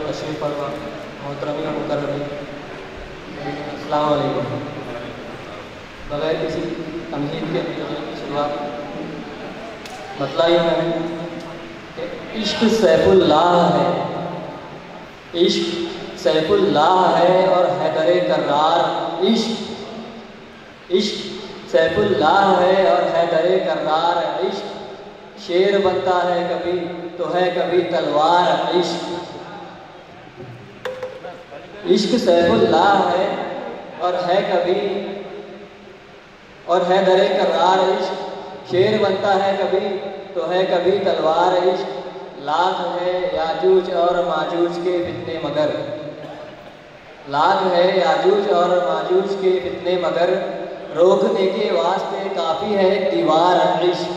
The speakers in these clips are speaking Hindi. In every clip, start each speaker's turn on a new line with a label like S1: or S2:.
S1: तशरीफ़ फरमा, मोहतरमी और मुकर्रमी, अस्सलाम वालेकुम। बगैर किसी तमहीद के की शुरुआत बतला यूँ है कि इश्क सैफुल्लाह है, इश्क सैफुल्लाह है और हैदरे कर्रार। इश्क सैफुल्लाह है और हैदरे कर्रार। इश्क शेर बनता है कभी तो है कभी तलवार। इश्क सैफुल्लाह है और है कभी और है दरे करार। इश्क शेर बनता है कभी तो है कभी तलवार। इश्क लाख है याजूज और माजूज के फितने मगर, लाख है याजूज और माजूज के फितने मगर, रोकने के वास्ते काफ़ी है दीवार। इश्क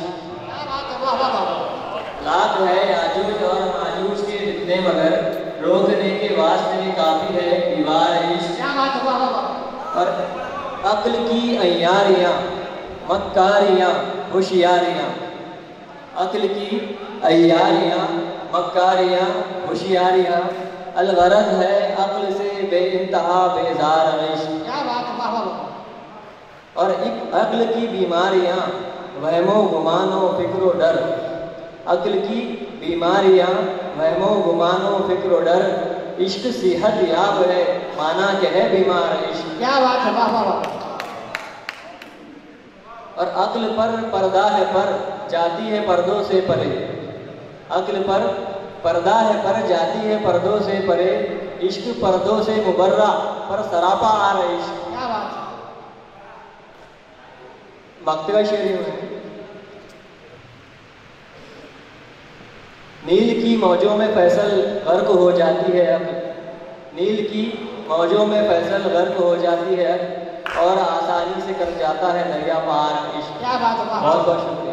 S1: लाख है याजूज और माजूज के फितने मगर, रोकने के वास्ते काफ़ी है दीवार। इश्क और अक्ल की अय्यारियाँ मक्कारियाँ होशियारियाँ, अक्ल की अय्यारियाँ मक्कारियाँ होशियारियाँ, अलगरज है अक्ल से बेइंतहा बेजार। इश्क और एक अक्ल की बीमारियाँ वहमो गुमानो फिक्रो डर, अक्ल की बीमारियाँ वहमो गुमानो फिक्रो डर। इश्क सेहत याब है माना के है बीमार। इश्क
S2: क्या बात है, वाह वाह वाह।
S1: और अक्ल पर पर्दा है पर जाती है पर्दों से परे, अक्ल पर पर्दा है पर जाती है पर्दों से परे। इश्क पर्दों से मुबर्रा पर सरापा आ रही। इश्क
S2: क्या बात है।
S1: मक्तबा शेरी में नील की मौजों में फैसल गर्क हो जाती है अब, नील की मौजों में फैसल गर्क हो जाती है और आसानी से कर जाता है दरिया पार।
S2: क्या बात है,
S1: बहुत बहुत शुक्रिया।